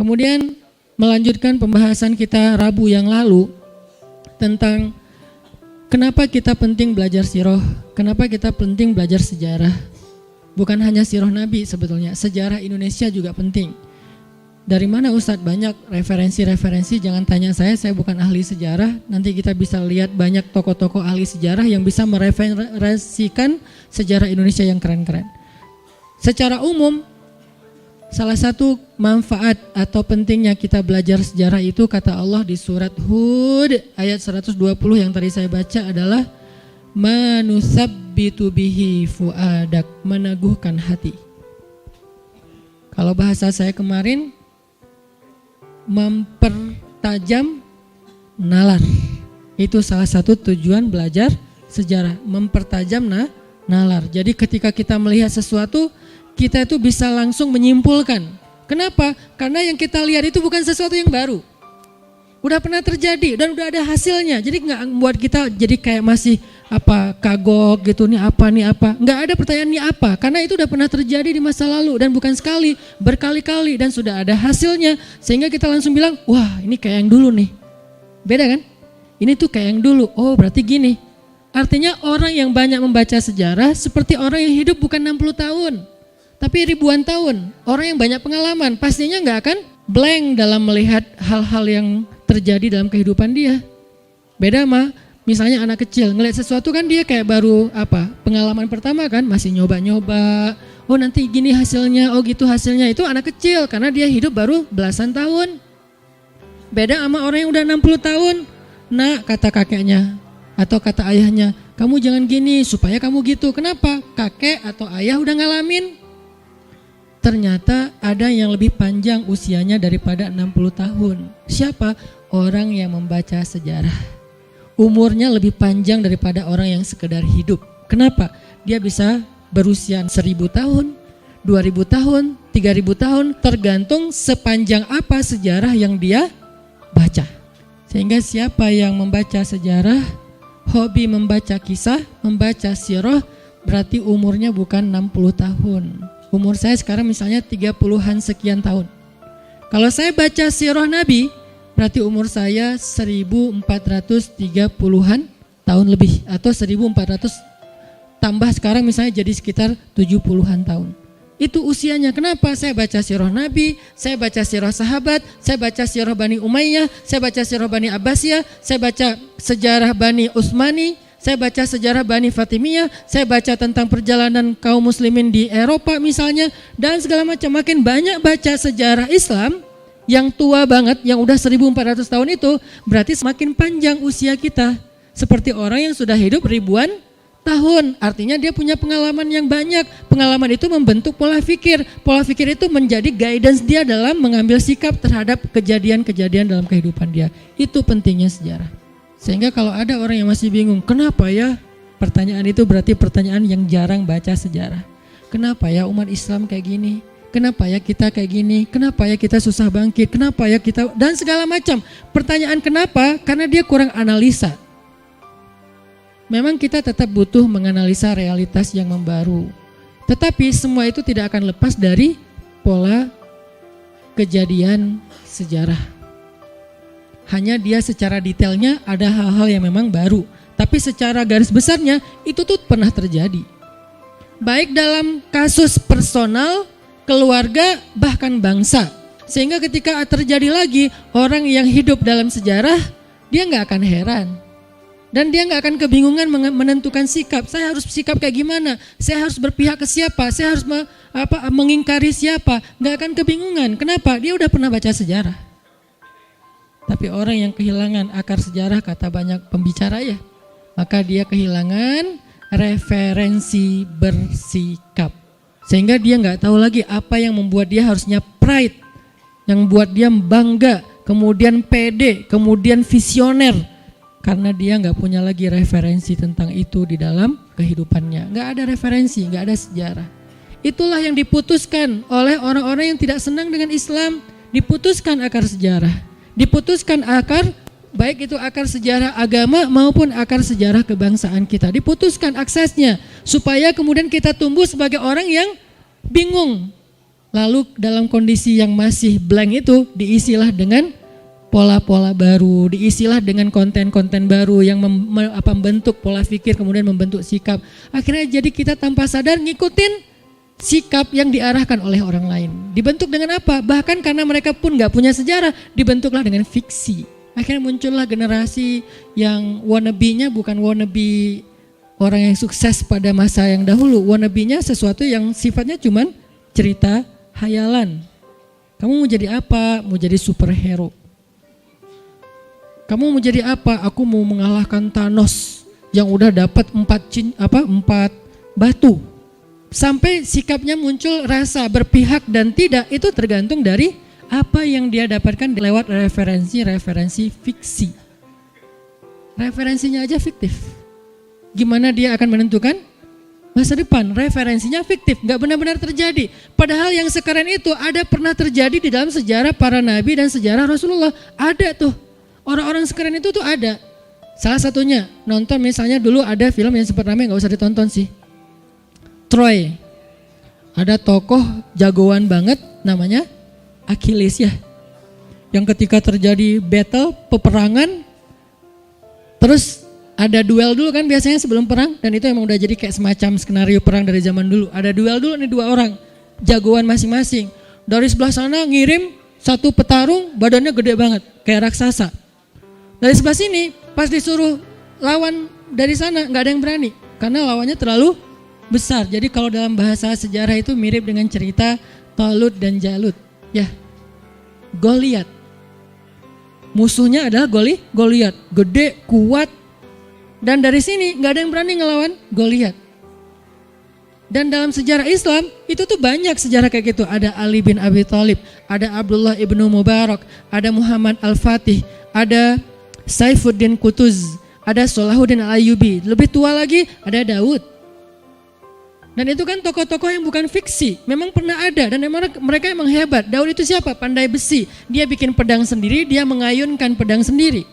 Kemudian melanjutkan pembahasan kita Rabu yang lalu tentang kenapa kita penting belajar sirah, kenapa kita penting belajar sejarah. Bukan hanya sirah Nabi sebetulnya, sejarah Indonesia juga penting. Dari mana Ustadz banyak referensi-referensi? Jangan tanya saya bukan ahli sejarah. Nanti kita bisa lihat banyak tokoh-tokoh ahli sejarah yang bisa mereferensikan sejarah Indonesia yang keren-keren. Secara umum, salah satu manfaat atau pentingnya kita belajar sejarah itu kata Allah di surat Hud ayat 120 yang tadi saya baca adalah manusabbitu bihi fuadak, meneguhkan hati. Kalau bahasa saya kemarin, mempertajam nalar. Itu salah satu tujuan belajar sejarah, mempertajam nalar. Jadi ketika kita melihat sesuatu, kita itu bisa langsung menyimpulkan. Kenapa? Karena yang kita lihat itu bukan sesuatu yang baru. Udah pernah terjadi dan udah ada hasilnya. Jadi nggak membuat kita jadi kayak masih kagok gitu, nih apa. Nggak ada pertanyaan nih apa, karena itu udah pernah terjadi di masa lalu dan bukan sekali, berkali-kali dan sudah ada hasilnya. Sehingga kita langsung bilang, wah ini kayak yang dulu nih. Beda kan? Ini tuh kayak yang dulu, oh berarti gini. Artinya orang yang banyak membaca sejarah seperti orang yang hidup bukan 60 tahun. Tapi ribuan tahun, orang yang banyak pengalaman pastinya nggak akan blank dalam melihat hal-hal yang terjadi dalam kehidupan dia. Beda sama misalnya anak kecil, ngelihat sesuatu kan dia kayak baru pengalaman pertama kan, masih nyoba-nyoba. Oh nanti gini hasilnya, oh gitu hasilnya. Itu anak kecil karena dia hidup baru belasan tahun. Beda sama orang yang udah 60 tahun. Nah kata kakeknya atau kata ayahnya, kamu jangan gini supaya kamu gitu. Kenapa? Kakek atau ayah udah ngalamin. Ternyata ada yang lebih panjang usianya daripada 60 tahun. Siapa? Orang yang membaca sejarah. Umurnya lebih panjang daripada orang yang sekedar hidup. Kenapa? Dia bisa berusia 1000 tahun, 2000 tahun, 3000 tahun, tergantung sepanjang apa sejarah yang dia baca. Sehingga siapa yang membaca sejarah, hobi membaca kisah, membaca sirah, berarti umurnya bukan 60 tahun. Umur saya sekarang misalnya 30-an sekian tahun. Kalau saya baca sirah Nabi, berarti umur saya 1430-an tahun lebih. Atau 1400 tambah sekarang misalnya jadi sekitar 70-an tahun. Itu usianya. Kenapa? Saya baca sirah Nabi, saya baca sirah sahabat, saya baca sirah Bani Umayyah, saya baca sirah Bani Abbasiyah, saya baca sejarah Bani Utsmani, saya baca sejarah Bani Fatimiyah, saya baca tentang perjalanan kaum muslimin di Eropa misalnya, dan segala macam. Makin banyak baca sejarah Islam yang tua banget, yang udah 1400 tahun itu, berarti semakin panjang usia kita. Seperti orang yang sudah hidup ribuan tahun, artinya dia punya pengalaman yang banyak. Pengalaman itu membentuk pola pikir. Pola pikir itu menjadi guidance dia dalam mengambil sikap terhadap kejadian-kejadian dalam kehidupan dia. Itu pentingnya sejarah. Sehingga kalau ada orang yang masih bingung, kenapa ya? Pertanyaan itu berarti pertanyaan yang jarang baca sejarah. Kenapa ya umat Islam kayak gini? Kenapa ya kita kayak gini? Kenapa ya kita susah bangkit? Kenapa ya kita, dan segala macam. Pertanyaan kenapa? Karena dia kurang analisa. Memang kita tetap butuh menganalisa realitas yang membaru. Tetapi semua itu tidak akan lepas dari pola kejadian sejarah. Hanya dia secara detailnya ada hal-hal yang memang baru. Tapi secara garis besarnya itu tuh pernah terjadi. Baik dalam kasus personal, keluarga, bahkan bangsa. Sehingga ketika terjadi lagi orang yang hidup dalam sejarah, dia gak akan heran. Dan dia gak akan kebingungan menentukan sikap. Saya harus sikap kayak gimana? Saya harus berpihak ke siapa? Saya harus mengingkari siapa? Gak akan kebingungan. Kenapa? Dia udah pernah baca sejarah. Tapi orang yang kehilangan akar sejarah, kata banyak pembicara ya, maka dia kehilangan referensi bersikap. Sehingga dia gak tahu lagi apa yang membuat dia harusnya pride, yang membuat dia bangga, kemudian pede, kemudian visioner. Karena dia gak punya lagi referensi tentang itu di dalam kehidupannya. Gak ada referensi, gak ada sejarah. Itulah yang diputuskan oleh orang-orang yang tidak senang dengan Islam. Diputuskan akar sejarah. Diputuskan akar, baik itu akar sejarah agama maupun akar sejarah kebangsaan kita. Diputuskan aksesnya supaya kemudian kita tumbuh sebagai orang yang bingung. Lalu dalam kondisi yang masih blank itu diisilah dengan pola-pola baru, diisilah dengan konten-konten baru yang membentuk pola pikir, kemudian membentuk sikap. Akhirnya jadi kita tanpa sadar ngikutin sikap yang diarahkan oleh orang lain. Dibentuk dengan apa? Bahkan karena mereka pun gak punya sejarah, dibentuklah dengan fiksi. Akhirnya muncullah generasi yang wannabe-nya bukan wannabe orang yang sukses pada masa yang dahulu. Wannabe-nya sesuatu yang sifatnya cuman cerita hayalan. Kamu mau jadi apa? Mau jadi superhero. Kamu mau jadi apa? Aku mau mengalahkan Thanos yang udah dapat 4 batu. Sampai sikapnya muncul rasa berpihak dan tidak, itu tergantung dari apa yang dia dapatkan lewat referensi fiksi. Referensinya aja fiktif. Gimana dia akan menentukan masa depan? Referensinya fiktif, gak benar-benar terjadi. Padahal yang sekarang itu ada pernah terjadi di dalam sejarah para nabi dan sejarah Rasulullah. Ada tuh, orang-orang sekarang itu tuh ada. Salah satunya, nonton misalnya dulu ada film yang sempat ramai, gak usah ditonton sih. Troy. Ada tokoh jagoan banget namanya Achilles ya. Yang ketika terjadi battle, peperangan, terus ada duel dulu kan biasanya sebelum perang, dan itu emang udah jadi kayak semacam skenario perang dari zaman dulu. Ada duel dulu nih, 2 orang, jagoan masing-masing. Dari sebelah sana ngirim satu petarung, badannya gede banget, kayak raksasa. Dari sebelah sini, pas disuruh lawan dari sana, gak ada yang berani, karena lawannya terlalu besar. Jadi kalau dalam bahasa sejarah itu mirip dengan cerita Talut dan Jalut. Ya, Goliat. Musuhnya adalah Goliat, gede, kuat. Dan dari sini gak ada yang berani ngelawan Goliat. Dan dalam sejarah Islam itu tuh banyak sejarah kayak gitu. Ada Ali bin Abi Thalib, ada Abdullah ibnu Mubarak, ada Muhammad Al-Fatih, ada Saifuddin Qutuz, ada Salahuddin Al-Ayyubi. Lebih tua lagi ada Daud. Dan itu kan tokoh-tokoh yang bukan fiksi, memang pernah ada dan mereka emang hebat. Daud itu siapa? Pandai besi. Dia bikin pedang sendiri, dia mengayunkan pedang sendiri.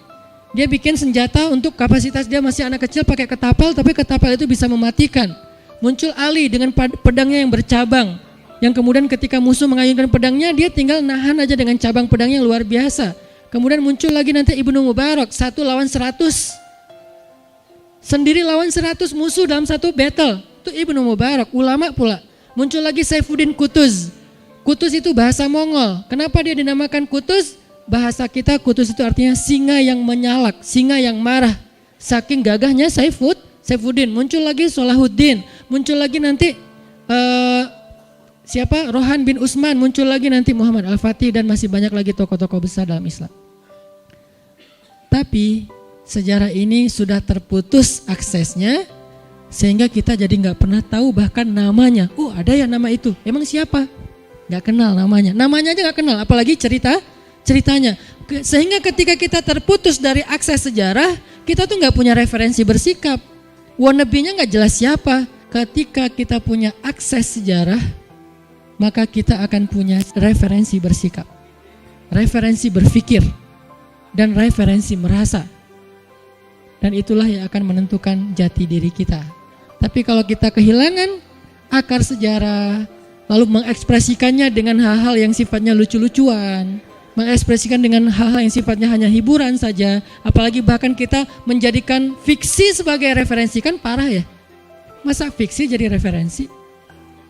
Dia bikin senjata untuk kapasitas dia masih anak kecil pakai ketapel, tapi ketapel itu bisa mematikan. Muncul Ali dengan pedangnya yang bercabang, yang kemudian ketika musuh mengayunkan pedangnya, dia tinggal nahan aja dengan cabang pedangnya yang luar biasa. Kemudian muncul lagi nanti Ibnu Mubarak, 1 lawan 100. Sendiri lawan 100 musuh dalam satu battle. Itu Ibnu Mubarak, ulama pula. Muncul lagi Saifuddin Qutuz. Qutuz itu bahasa Mongol. Kenapa dia dinamakan Qutuz? Bahasa kita Qutuz itu artinya singa yang menyalak, singa yang marah. Saking gagahnya Saifuddin. Muncul lagi Salahuddin. Muncul lagi nanti Rohan bin Utsman. Muncul lagi nanti Muhammad Al-Fatih, dan masih banyak lagi tokoh-tokoh besar dalam Islam. Tapi sejarah ini sudah terputus aksesnya, sehingga kita jadi gak pernah tahu bahkan namanya. Oh, ada ya nama itu, emang siapa? Gak kenal namanya aja gak kenal, apalagi ceritanya. Sehingga ketika kita terputus dari akses sejarah, kita tuh gak punya referensi bersikap. Wannabe-nya gak jelas siapa. Ketika kita punya akses sejarah, maka kita akan punya referensi bersikap, referensi berpikir, dan referensi merasa. Dan itulah yang akan menentukan jati diri kita. Tapi kalau kita kehilangan akar sejarah, lalu mengekspresikannya dengan hal-hal yang sifatnya lucu-lucuan, mengekspresikan dengan hal-hal yang sifatnya hanya hiburan saja, apalagi bahkan kita menjadikan fiksi sebagai referensi, kan parah ya. Masa fiksi jadi referensi?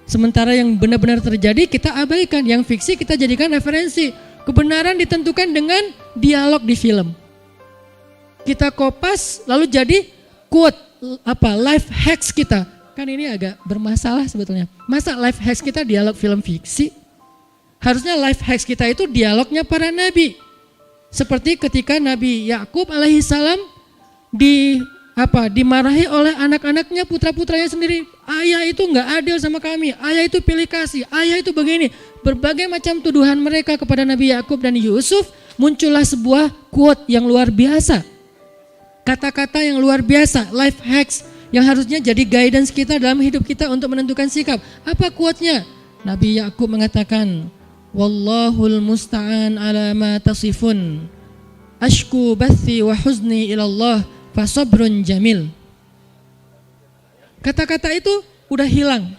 Sementara yang benar-benar terjadi kita abaikan, yang fiksi kita jadikan referensi. Kebenaran ditentukan dengan dialog di film. Kita kopas lalu jadi quote, life hacks kita. Kan ini agak bermasalah sebetulnya. Masa life hacks kita dialog film fiksi? Harusnya life hacks kita itu dialognya para nabi. Seperti ketika Nabi Yakub alaihissalam dimarahi oleh anak-anaknya, putra-putranya sendiri. Ayah itu enggak adil sama kami, ayah itu pilih kasih, ayah itu begini. Berbagai macam tuduhan mereka kepada Nabi Yakub dan Yusuf. Muncullah sebuah quote yang luar biasa, kata-kata yang luar biasa, life hacks yang harusnya jadi guidance kita dalam hidup kita untuk menentukan sikap. Apa quote-nya? Nabi Yakub mengatakan, Wallahul musta'an ala ma tasifun, ashku bathi wa huzni ilallah fasabrun jamil. Kata-kata itu udah hilang.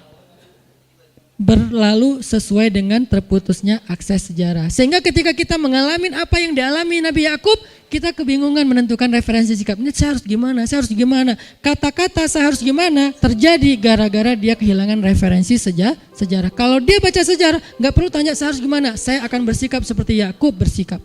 berlalu sesuai dengan terputusnya akses sejarah. Sehingga ketika kita mengalami apa yang dialami Nabi Yakub, kita kebingungan menentukan referensi sikap. Ini saya harus gimana, saya harus gimana. Kata-kata saya harus gimana terjadi gara-gara dia kehilangan referensi sejarah. Kalau dia baca sejarah, gak perlu tanya saya harus gimana. Saya akan bersikap seperti Yakub bersikap.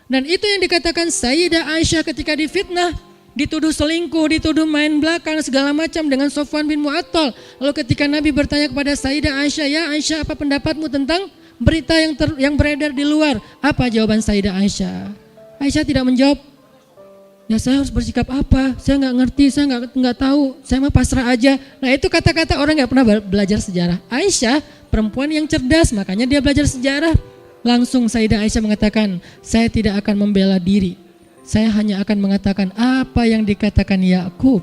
Dan itu yang dikatakan Sayyidah Aisyah ketika difitnah, dituduh selingkuh, dituduh main belakang segala macam dengan Sofwan bin Mu'attal. Lalu ketika Nabi bertanya kepada Sayyidah Aisyah, ya Aisyah, apa pendapatmu tentang berita yang beredar di luar? Apa jawaban Sayyidah Aisyah? Aisyah tidak menjawab. Ya saya harus bersikap apa? Saya nggak ngerti, saya nggak tahu. Saya mah pasrah aja. Nah itu kata-kata orang nggak pernah belajar sejarah. Aisyah perempuan yang cerdas, makanya dia belajar sejarah. Langsung Sayyidah Aisyah mengatakan, saya tidak akan membela diri. Saya hanya akan mengatakan apa yang dikatakan Yakub.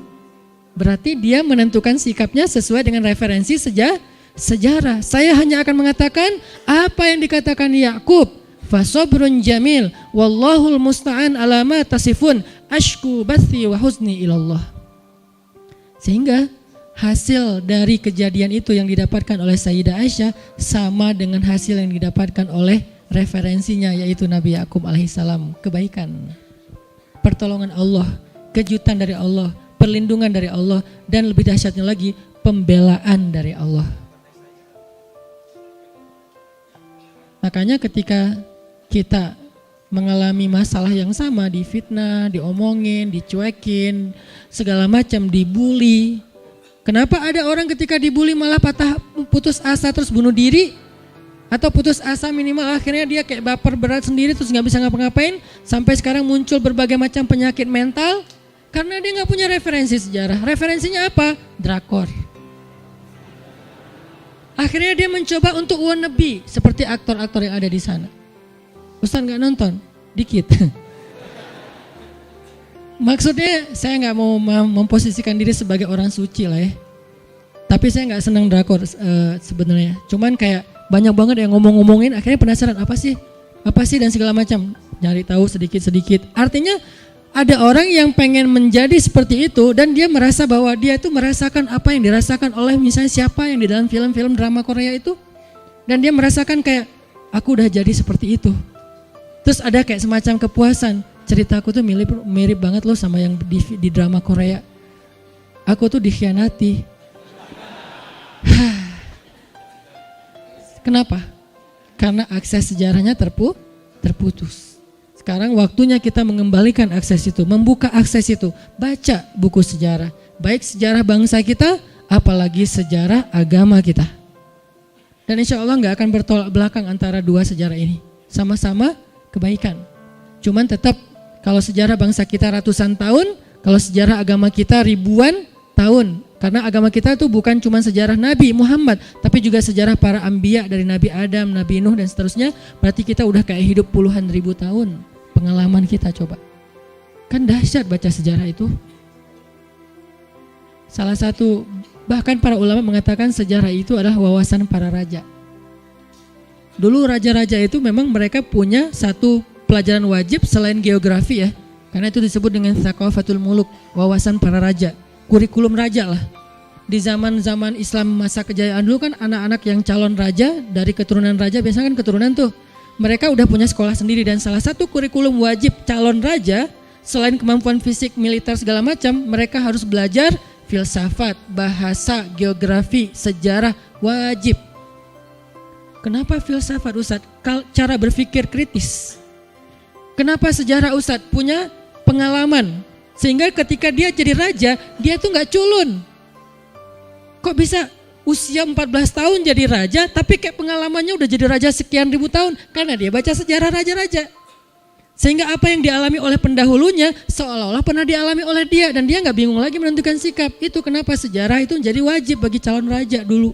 Berarti dia menentukan sikapnya sesuai dengan referensi sejarah. Saya hanya akan mengatakan apa yang dikatakan Yakub. Fasobrun jamil, wallahul musta'an ala ma tasifun, ashku bathi wa huzni ilallah. Sehingga hasil dari kejadian itu yang didapatkan oleh Sayyidah Aisyah sama dengan hasil yang didapatkan oleh referensinya, yaitu Nabi Yakub alaihissalam. Kebaikan, pertolongan Allah, kejutan dari Allah, perlindungan dari Allah, dan lebih dahsyatnya lagi pembelaan dari Allah. Makanya ketika kita mengalami masalah yang sama, difitnah, diomongin, dicuekin, segala macam, dibully. Kenapa ada orang ketika dibully malah putus asa terus bunuh diri? Atau putus asa minimal akhirnya dia kayak baper berat sendiri terus gak bisa ngapa-ngapain. Sampai sekarang muncul berbagai macam penyakit mental karena dia gak punya referensi sejarah. Referensinya apa? Drakor. Akhirnya dia mencoba untuk wannabe seperti aktor-aktor yang ada di sana. Ustaz gak nonton? Dikit. Maksudnya saya gak mau memposisikan diri sebagai orang suci lah ya. Tapi saya gak senang drakor sebenarnya. Cuman kayak banyak banget yang ngomong-ngomongin, akhirnya penasaran apa sih dan segala macam, nyari tahu sedikit-sedikit. Artinya ada orang yang pengen menjadi seperti itu dan dia merasa bahwa dia itu merasakan apa yang dirasakan oleh misalnya siapa yang di dalam film-film drama Korea itu, dan dia merasakan kayak aku udah jadi seperti itu. Terus ada kayak semacam kepuasan, ceritaku tuh mirip banget loh sama yang di drama Korea. Aku tuh dikhianati. Kenapa? Karena akses sejarahnya terputus. Sekarang waktunya kita mengembalikan akses itu, membuka akses itu, baca buku sejarah. Baik sejarah bangsa kita, apalagi sejarah agama kita. Dan insya Allah gak akan bertolak belakang antara dua sejarah ini. Sama-sama kebaikan. Cuman tetap kalau sejarah bangsa kita ratusan tahun, kalau sejarah agama kita ribuan tahun. Karena agama kita itu bukan cuma sejarah Nabi Muhammad, tapi juga sejarah para anbiya dari Nabi Adam, Nabi Nuh dan seterusnya. Berarti kita udah kayak hidup puluhan ribu tahun pengalaman kita coba. Kan dahsyat baca sejarah itu. Salah satu, bahkan para ulama mengatakan sejarah itu adalah wawasan para raja. Dulu raja-raja itu memang mereka punya satu pelajaran wajib selain geografi ya. Karena itu disebut dengan Thaqafatul Muluk, wawasan para raja. Kurikulum raja lah. Di zaman-zaman Islam masa kejayaan dulu kan anak-anak yang calon raja dari keturunan raja, biasanya kan keturunan tuh, mereka udah punya sekolah sendiri dan salah satu kurikulum wajib calon raja selain kemampuan fisik, militer segala macam, mereka harus belajar filsafat, bahasa, geografi, sejarah, wajib. Kenapa filsafat Ustadz? Cara berpikir kritis. Kenapa sejarah Ustadz? Punya pengalaman. Sehingga ketika dia jadi raja, dia tuh gak culun. Kok bisa usia 14 tahun jadi raja, tapi kayak pengalamannya udah jadi raja sekian ribu tahun? Karena dia baca sejarah raja-raja. Sehingga apa yang dialami oleh pendahulunya seolah-olah pernah dialami oleh dia. Dan dia gak bingung lagi menentukan sikap. Itu kenapa sejarah itu menjadi wajib bagi calon raja dulu.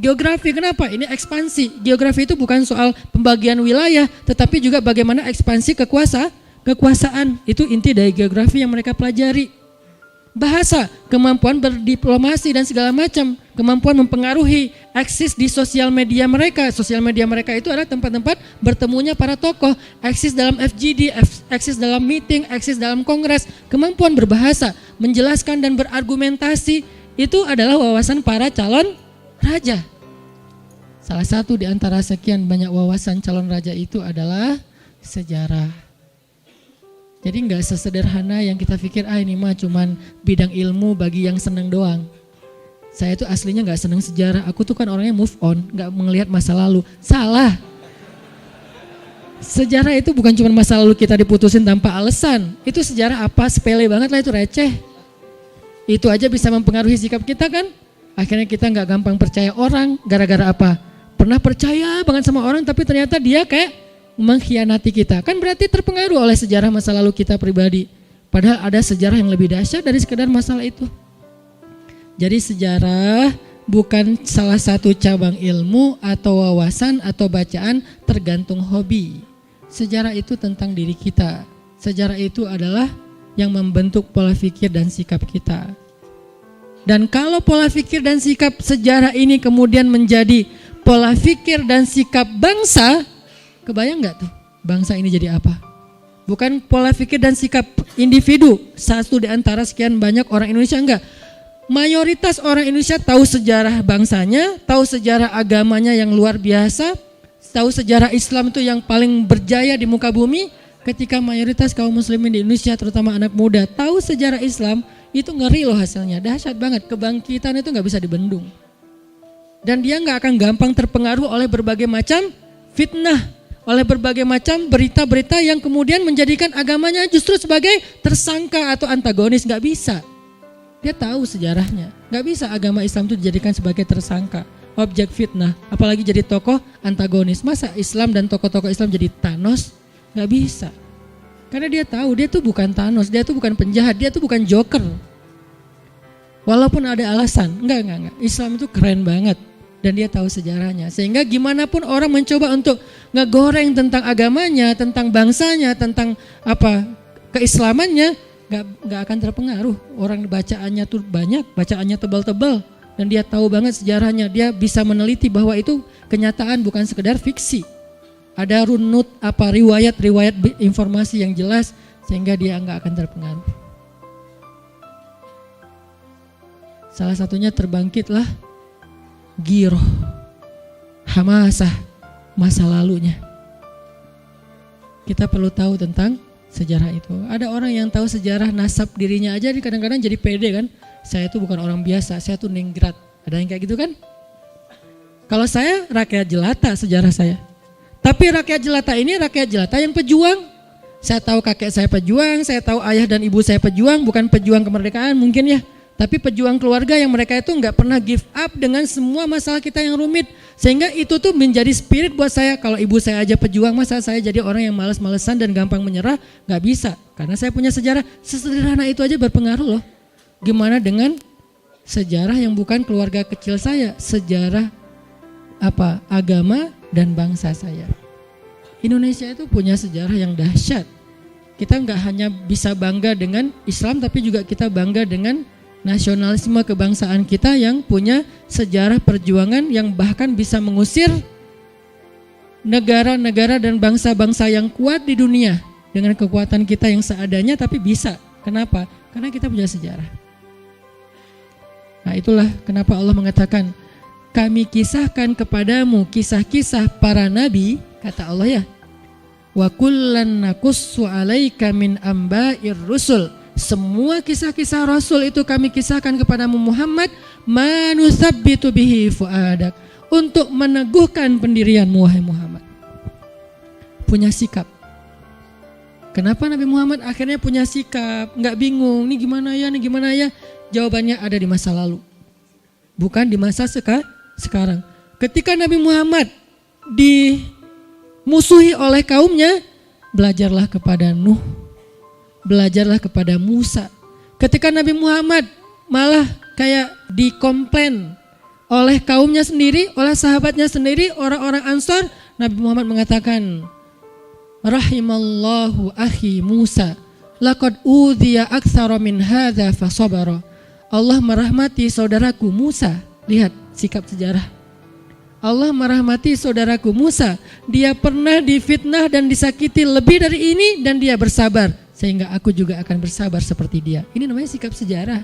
Geografi kenapa? Ini ekspansi. Geografi itu bukan soal pembagian wilayah, tetapi juga bagaimana ekspansi kekuasaan. Itu inti dari geografi yang mereka pelajari. Bahasa, kemampuan berdiplomasi dan segala macam, kemampuan mempengaruhi, eksis di sosial media mereka. Sosial media mereka itu adalah tempat-tempat bertemunya para tokoh, eksis dalam FGD, eksis dalam meeting, eksis dalam kongres. Kemampuan berbahasa, menjelaskan dan berargumentasi, itu adalah wawasan para calon raja. Salah satu di antara sekian banyak wawasan calon raja itu adalah sejarah. Jadi nggak sesederhana yang kita pikir, ini mah cuman bidang ilmu bagi yang seneng doang. Saya tuh aslinya nggak seneng sejarah, aku tuh kan orangnya move on, nggak melihat masa lalu. Salah. Sejarah itu bukan cuma masa lalu kita diputusin tanpa alasan. Itu sejarah apa? Sepele banget lah, itu receh. Itu aja bisa mempengaruhi sikap kita kan? Akhirnya kita nggak gampang percaya orang, gara-gara apa? Pernah percaya banget sama orang tapi ternyata dia kayak mengkhianati kita. Kan berarti terpengaruh oleh sejarah masa lalu kita pribadi. Padahal ada sejarah yang lebih dahsyat dari sekedar masalah itu. Jadi sejarah bukan salah satu cabang ilmu atau wawasan atau bacaan, tergantung hobi. Sejarah itu tentang diri kita. Sejarah itu adalah yang membentuk pola pikir dan sikap kita. Dan kalau pola pikir dan sikap sejarah ini kemudian menjadi pola pikir dan sikap bangsa, kebayang nggak tuh bangsa ini jadi apa? Bukan pola pikir dan sikap individu, satu di antara sekian banyak orang Indonesia, enggak. Mayoritas orang Indonesia tahu sejarah bangsanya, tahu sejarah agamanya yang luar biasa, tahu sejarah Islam itu yang paling berjaya di muka bumi. Ketika mayoritas kaum muslimin di Indonesia, terutama anak muda, tahu sejarah Islam, itu ngeri loh hasilnya, dahsyat banget. Kebangkitan itu nggak bisa dibendung. Dan dia nggak akan gampang terpengaruh oleh berbagai macam fitnah, oleh berbagai macam berita-berita yang kemudian menjadikan agamanya justru sebagai tersangka atau antagonis. Nggak bisa. Dia tahu sejarahnya. Nggak bisa agama Islam itu dijadikan sebagai tersangka, objek fitnah, apalagi jadi tokoh antagonis. Masa Islam dan tokoh-tokoh Islam jadi Thanos? Nggak bisa. Karena dia tahu dia tuh bukan Thanos, dia tuh bukan penjahat, dia tuh bukan Joker. Walaupun ada alasan, enggak. Islam itu keren banget dan dia tahu sejarahnya. Sehingga gimana pun orang mencoba untuk ngegoreng tentang agamanya, tentang bangsanya, tentang apa keislamannya, enggak akan terpengaruh. Orang bacaannya tuh banyak, bacaannya tebal-tebal dan dia tahu banget sejarahnya. Dia bisa meneliti bahwa itu kenyataan, bukan sekedar fiksi. Ada runut riwayat informasi yang jelas sehingga dia enggak akan terpengaruh. Salah satunya terbangkitlah giroh, hamasah masa lalunya. Kita perlu tahu tentang sejarah itu. Ada orang yang tahu sejarah nasab dirinya aja kadang-kadang jadi pede kan. Saya itu bukan orang biasa, saya tuh ningrat. Ada yang kayak gitu kan? Kalau saya rakyat jelata sejarah saya. Tapi rakyat jelata ini rakyat jelata yang pejuang. Saya tahu kakek saya pejuang, saya tahu ayah dan ibu saya pejuang, bukan pejuang kemerdekaan mungkin ya. Tapi pejuang keluarga yang mereka itu nggak pernah give up dengan semua masalah kita yang rumit. Sehingga itu tuh menjadi spirit buat saya. Kalau ibu saya aja pejuang, masa saya jadi orang yang malas-malesan dan gampang menyerah? Nggak bisa. Karena saya punya sejarah. Sesederhana itu aja berpengaruh loh. Gimana dengan sejarah yang bukan keluarga kecil saya? Sejarah apa? Agama dan bangsa saya. Indonesia itu punya sejarah yang dahsyat. Kita nggak hanya bisa bangga dengan Islam, tapi juga kita bangga dengan nasionalisme kebangsaan kita yang punya sejarah perjuangan yang bahkan bisa mengusir negara-negara dan bangsa-bangsa yang kuat di dunia dengan kekuatan kita yang seadanya, tapi bisa. Kenapa? Karena kita punya sejarah. Nah itulah kenapa Allah mengatakan, kami kisahkan kepadamu kisah-kisah para nabi, kata Allah ya. Wa kullan naqussu 'alaika min amba'ir rusul. Semua kisah-kisah Rasul itu kami kisahkan kepadamu Muhammad, manusabbitu bihi fuadak, untuk meneguhkan pendirianmu wahai Muhammad. Punya sikap. Kenapa Nabi Muhammad akhirnya punya sikap? Nggak bingung, ini gimana ya? Jawabannya ada di masa lalu, bukan di masa sekarang. Ketika Nabi Muhammad dimusuhi oleh kaumnya, belajarlah kepada Nuh, belajarlah kepada Musa. Ketika Nabi Muhammad malah kayak dikomplain oleh kaumnya sendiri, oleh sahabatnya sendiri, orang-orang Ansor, Nabi Muhammad mengatakan, rahimallahu akhi Musa, laqad udhiya aktsara min hadza fasabara. Allah merahmati saudaraku Musa. Lihat sikap sejarah. Allah merahmati saudaraku Musa. Dia pernah difitnah dan disakiti lebih dari ini dan dia bersabar. Sehingga aku juga akan bersabar seperti dia. Ini namanya sikap sejarah.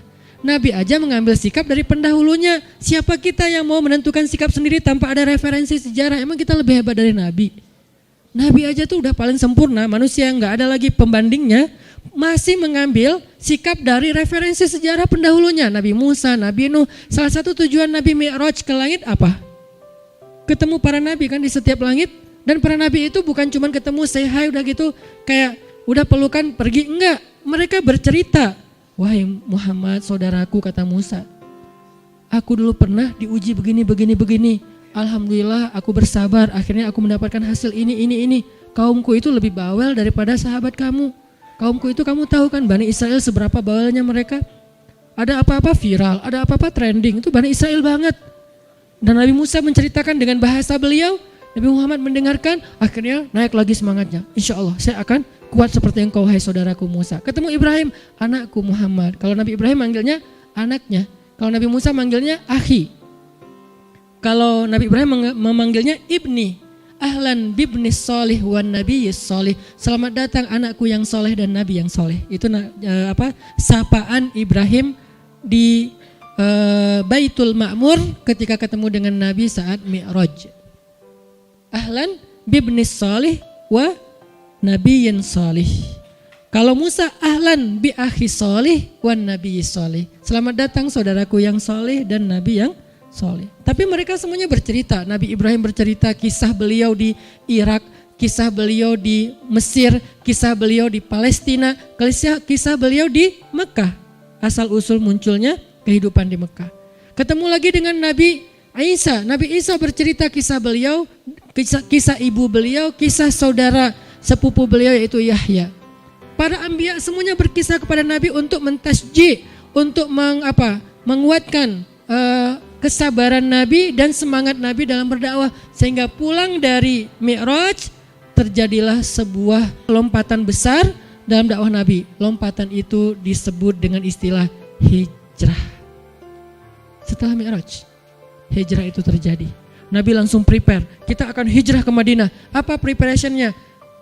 Nabi aja mengambil sikap dari pendahulunya. Siapa kita yang mau menentukan sikap sendiri tanpa ada referensi sejarah? Emang kita lebih hebat dari Nabi? Nabi aja tuh udah paling sempurna, manusia yang gak ada lagi pembandingnya, masih mengambil sikap dari referensi sejarah pendahulunya. Nabi Musa, Nabi Nuh. Salah satu tujuan Nabi Mi'raj ke langit apa? Ketemu para nabi kan di setiap langit. Dan para nabi itu bukan cuma ketemu say hi udah gitu kayak udah pelukan pergi, enggak. Mereka bercerita. Wahai Muhammad saudaraku, kata Musa, aku dulu pernah diuji begini. Alhamdulillah aku bersabar, akhirnya aku mendapatkan hasil ini. Kaumku itu lebih bawel daripada sahabat kamu. Kaumku itu kamu tahu kan Bani Israel seberapa bawelnya mereka. Ada apa-apa viral, ada apa-apa trending, itu Bani Israel banget. Dan Nabi Musa menceritakan dengan bahasa beliau, Nabi Muhammad mendengarkan, akhirnya naik lagi semangatnya. Insya Allah saya akan kuat seperti engkau hai saudaraku Musa. Ketemu Ibrahim, anakku Muhammad. Kalau Nabi Ibrahim manggilnya anaknya. Kalau Nabi Musa manggilnya akhi. Kalau Nabi Ibrahim memanggilnya ibni. Ahlan bibni solih wan nabi solih. Selamat datang anakku yang soleh dan nabi yang soleh. Itu sapaan Ibrahim di Baitul Ma'mur ketika ketemu dengan Nabi saat Mi'raj. Ahlan bibni solih wa nabiyyin solih. Kalau Musa ahlan bi akhi solih wan nabiyyi solih. Selamat datang saudaraku yang soleh dan nabi yang soleh. Tapi mereka semuanya bercerita. Nabi Ibrahim bercerita kisah beliau di Irak, kisah beliau di Mesir, kisah beliau di Palestina, kisah beliau di Mekah. Asal usul munculnya kehidupan di Mekah. Ketemu lagi dengan Nabi Isa. Nabi Isa bercerita kisah beliau, kisah ibu beliau, kisah saudara sepupu beliau yaitu Yahya. Para anbiya semuanya berkisah kepada Nabi untuk mentasjih, untuk menguatkan kesabaran Nabi dan semangat Nabi dalam berdakwah. Sehingga pulang dari Mi'raj terjadilah sebuah lompatan besar dalam dakwah Nabi. Lompatan itu disebut dengan istilah hijrah. Setelah Mi'raj, hijrah itu terjadi. Nabi langsung prepare, kita akan hijrah ke Madinah. Apa preparationnya?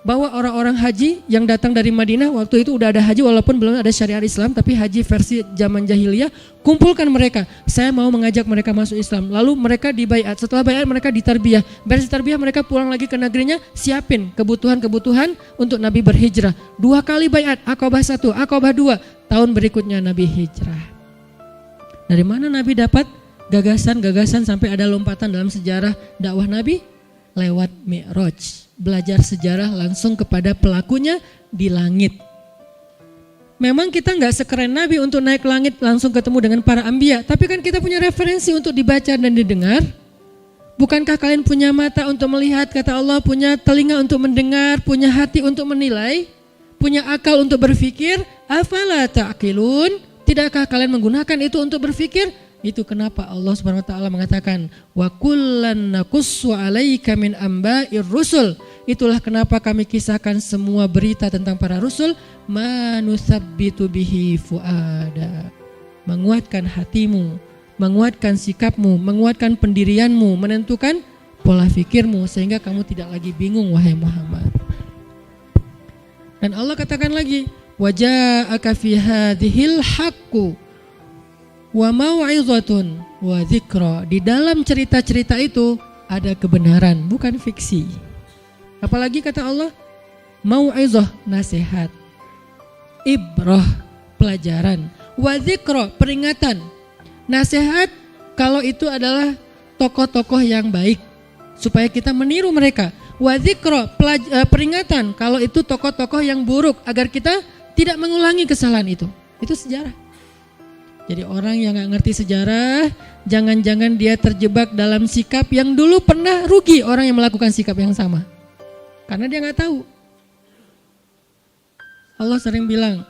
Bahwa orang-orang haji yang datang dari Madinah, waktu itu udah ada haji walaupun belum ada syariat Islam, tapi haji versi zaman jahiliyah, kumpulkan mereka. Saya mau mengajak mereka masuk Islam. Lalu mereka dibaiat, setelah baiat mereka ditarbiyah. Beres tarbiyah mereka pulang lagi ke negerinya, siapin kebutuhan-kebutuhan untuk Nabi berhijrah. 2 kali baiat, Aqabah 1, Aqabah 2. Tahun berikutnya Nabi hijrah. Dari mana Nabi dapat gagasan-gagasan sampai ada lompatan dalam sejarah dakwah Nabi? Lewat Mi'raj. Belajar sejarah langsung kepada pelakunya di langit. Memang kita nggak sekeren Nabi untuk naik langit langsung ketemu dengan para anbiya, tapi kan kita punya referensi untuk dibaca dan didengar. Bukankah kalian punya mata untuk melihat, kata Allah, punya telinga untuk mendengar, punya hati untuk menilai, punya akal untuk berpikir? Afala ta'qilun? Tidakkah kalian menggunakan itu untuk berpikir? Itu kenapa Allah Subhanahu wa taala mengatakan wa kullan naqussu 'alaika min amba'ir rusul. Itulah kenapa kami kisahkan semua berita tentang para rasul, manusabbitu bihi fuada. Menguatkan hatimu, menguatkan sikapmu, menguatkan pendirianmu, menentukan pola pikirmu sehingga kamu tidak lagi bingung wahai Muhammad. Dan Allah katakan lagi, wa ja'aka fi hadhil haqqu wa mau'izatun wa dzikra. Di dalam cerita-cerita itu ada kebenaran, bukan fiksi. Apalagi kata Allah, mau'izah, nasihat, ibrah, pelajaran, wa dzikra, peringatan. Nasihat kalau itu adalah tokoh-tokoh yang baik supaya kita meniru mereka. Wa dzikra, peringatan kalau itu tokoh-tokoh yang buruk agar kita tidak mengulangi kesalahan itu. Itu sejarah. Jadi orang yang gak ngerti sejarah, jangan-jangan dia terjebak dalam sikap yang dulu pernah rugi orang yang melakukan sikap yang sama. Karena dia gak tahu. Allah sering bilang,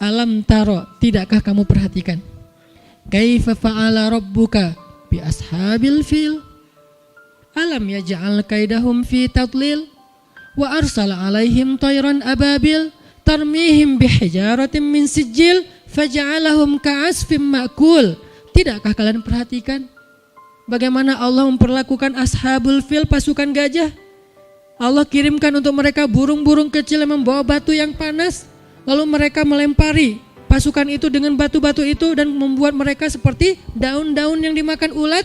alam taro, tidakkah kamu perhatikan? Kaifa fa'ala rabbuka bi ashabil fil? Alam yaj'al kaidahum fi tadlil? Wa arsala alaihim tayran ababil? Tarmihim bihijaratin min sijil? Faja'alahum ka'asfim ma'kul. Tidakkah kalian perhatikan bagaimana Allah memperlakukan ashabul fil, pasukan gajah? Allah kirimkan untuk mereka burung-burung kecil yang membawa batu yang panas, lalu mereka melempari pasukan itu dengan batu-batu itu dan membuat mereka seperti daun-daun yang dimakan ulat.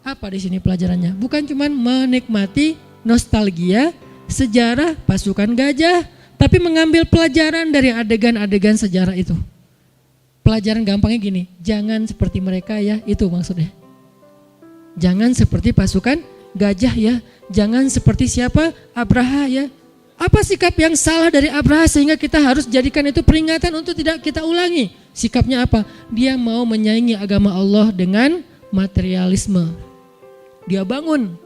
Apa di sini pelajarannya? Bukan cuma menikmati nostalgia sejarah pasukan gajah, tapi mengambil pelajaran dari adegan-adegan sejarah itu. Pelajaran gampangnya gini, jangan seperti mereka ya, itu maksudnya. Jangan seperti pasukan gajah ya, jangan seperti siapa? Abraha ya. Apa sikap yang salah dari Abraha sehingga kita harus jadikan itu peringatan untuk tidak kita ulangi? Sikapnya apa? Dia mau menyaingi agama Allah dengan materialisme. Dia bangun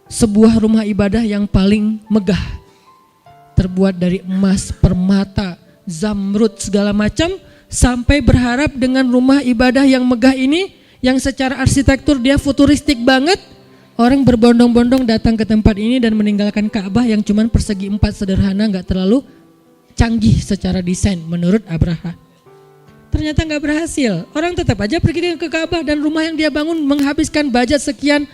sebuah rumah ibadah yang paling megah, terbuat dari emas, permata, zamrud, segala macam, sampai berharap dengan rumah ibadah yang megah ini, yang secara arsitektur dia futuristik banget, orang berbondong-bondong datang ke tempat ini dan meninggalkan Ka'bah yang cuma persegi 4 sederhana, gak terlalu canggih secara desain menurut Abraha. Ternyata gak berhasil, orang tetap aja pergi ke Ka'bah dan rumah yang dia bangun menghabiskan budget sekian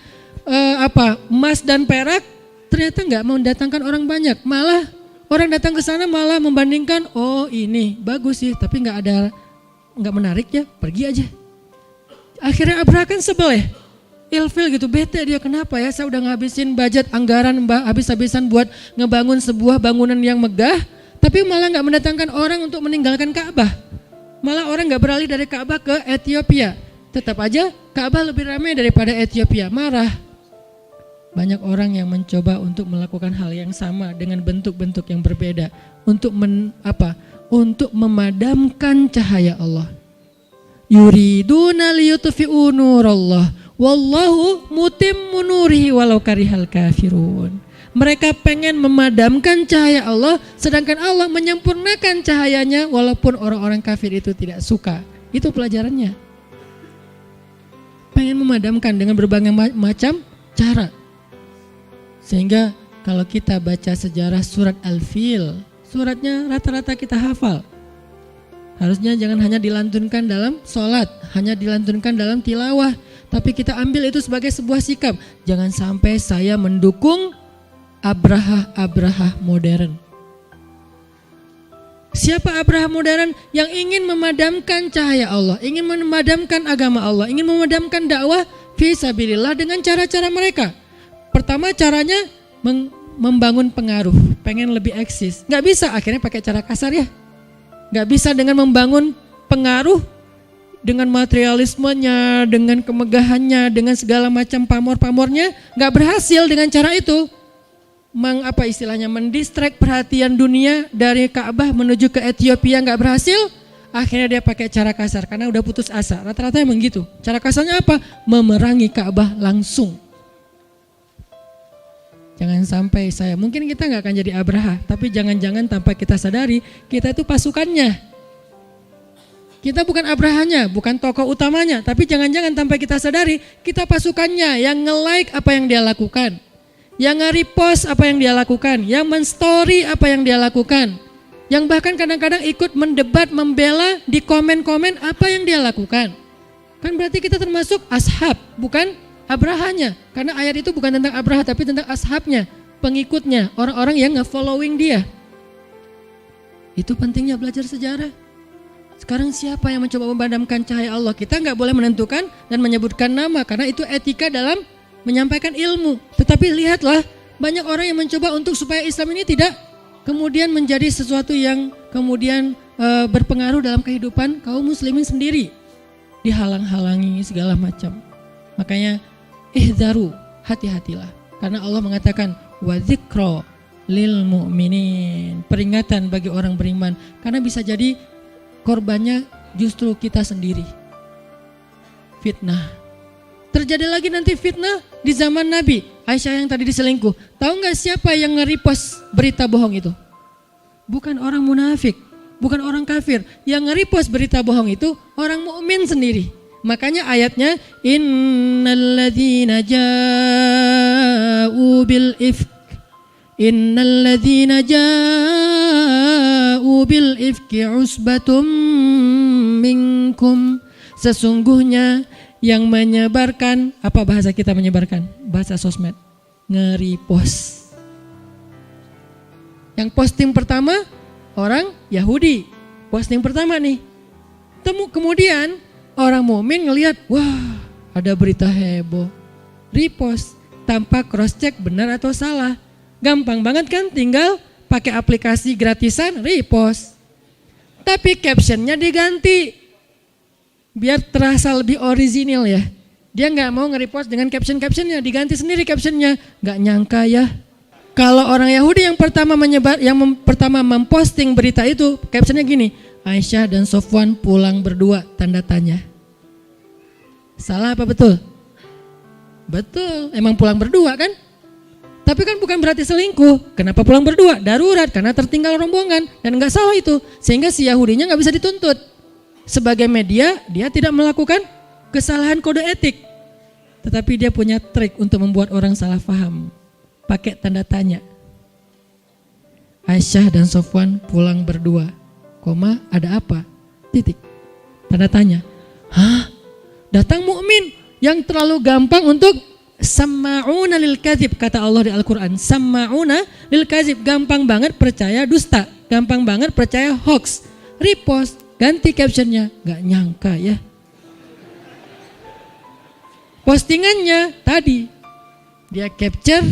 emas dan perak, ternyata gak mendatangkan orang banyak. Malah orang datang ke sana malah membandingkan, oh ini bagus sih tapi gak menarik ya, pergi aja. Akhirnya Abraha kan sebel ya, ilfil gitu, bete dia, kenapa ya saya udah ngabisin budget anggaran habis-habisan buat ngebangun sebuah bangunan yang megah, tapi malah gak mendatangkan orang untuk meninggalkan Ka'bah. Malah orang gak beralih dari Ka'bah ke Ethiopia. Tetap aja Ka'bah lebih ramai daripada Ethiopia, marah. Banyak orang yang mencoba untuk melakukan hal yang sama dengan bentuk-bentuk yang berbeda untuk untuk memadamkan cahaya Allah. Yuriduna liyutfi'u nurallah wallahu mutimmu nurihi walau karihal kafirun. Mereka pengen memadamkan cahaya Allah, sedangkan Allah menyempurnakan cahayanya walaupun orang-orang kafir itu tidak suka. Itu pelajarannya. Pengen memadamkan dengan berbagai macam cara. Sehingga kalau kita baca sejarah surat Al-Fil, suratnya rata-rata kita hafal. Harusnya jangan hanya dilantunkan dalam sholat, hanya dilantunkan dalam tilawah, tapi kita ambil itu sebagai sebuah sikap. Jangan sampai saya mendukung Abraha modern. Siapa Abraha modern? Yang ingin memadamkan cahaya Allah, ingin memadamkan agama Allah, ingin memadamkan dakwah fi sabilillah dengan cara-cara mereka. Pertama caranya membangun pengaruh, pengen lebih eksis. Gak bisa, akhirnya pakai cara kasar ya. Gak bisa dengan membangun pengaruh dengan materialismenya, dengan kemegahannya, dengan segala macam pamor-pamornya. Gak berhasil dengan cara itu. Mendistract perhatian dunia dari Ka'bah menuju ke Ethiopia, gak berhasil. Akhirnya dia pakai cara kasar karena udah putus asa. Rata-rata emang gitu. Cara kasarnya apa? Memerangi Ka'bah langsung. Jangan sampai mungkin kita gak akan jadi Abraha, tapi jangan-jangan tanpa kita sadari, kita itu pasukannya. Kita bukan Abrahanya, bukan tokoh utamanya, tapi jangan-jangan tanpa kita sadari, kita pasukannya yang nge-like apa yang dia lakukan, yang nge-repost apa yang dia lakukan, yang men-story apa yang dia lakukan, yang bahkan kadang-kadang ikut mendebat, membela di komen-komen apa yang dia lakukan. Kan berarti kita termasuk ashab, bukan Abrahanya, karena ayat itu bukan tentang Abraha tapi tentang ashabnya, pengikutnya, orang-orang yang nge-following dia. Itu pentingnya belajar sejarah. Sekarang siapa yang mencoba memadamkan cahaya Allah? Kita gak boleh menentukan dan menyebutkan nama karena itu etika dalam menyampaikan ilmu. Tetapi lihatlah, banyak orang yang mencoba untuk supaya Islam ini tidak kemudian menjadi sesuatu yang kemudian berpengaruh dalam kehidupan kaum muslimin sendiri. Dihalang-halangi segala macam. Makanya ihzaru, hati-hatilah. Karena Allah mengatakan wa dzikra lil mu'minin, peringatan bagi orang beriman. Karena bisa jadi korbannya justru kita sendiri. Fitnah. Terjadi lagi nanti fitnah di zaman Nabi. Aisyah yang tadi diselingkuh. Tahu nggak siapa yang nge-repost berita bohong itu? Bukan orang munafik, bukan orang kafir. Yang nge-repost berita bohong itu orang mukmin sendiri. Makanya ayatnya innalladzina ja'u bil ifk usbatum minkum, sesungguhnya yang menyebarkan, apa bahasa kita menyebarkan? Bahasa sosmed, nge-repost. Yang posting pertama orang Yahudi, posting pertama nih Kemudian orang mukmin ngelihat, wah ada berita heboh, repost tanpa cross check benar atau salah. Gampang banget kan, tinggal pakai aplikasi gratisan repost. Tapi captionnya diganti biar terasa lebih orisinil ya. Dia nggak mau nge-repost dengan captionnya, diganti sendiri captionnya. Nggak nyangka ya, kalau orang Yahudi yang pertama pertama memposting berita itu, captionnya gini, Aisyah dan Sofwan pulang berdua, tanda tanya. Salah apa betul? Betul, emang pulang berdua kan? Tapi kan bukan berarti selingkuh. Kenapa pulang berdua? Darurat, karena tertinggal rombongan. Dan nggak salah itu, sehingga si Yahudinya nggak bisa dituntut. Sebagai media, dia tidak melakukan kesalahan kode etik. Tetapi dia punya trik untuk membuat orang salah paham. Pakai tanda tanya. Aisyah dan Sofwan pulang berdua, koma, ada apa? Titik. Tanda tanya. Hah? Datang mukmin yang terlalu gampang untuk samma'una lil kadzib, kata Allah di Al-Quran. Samma'una lil kadzib, gampang banget percaya dusta, gampang banget percaya hoax. Repost, ganti captionnya, gak nyangka ya. Postingannya tadi, dia capture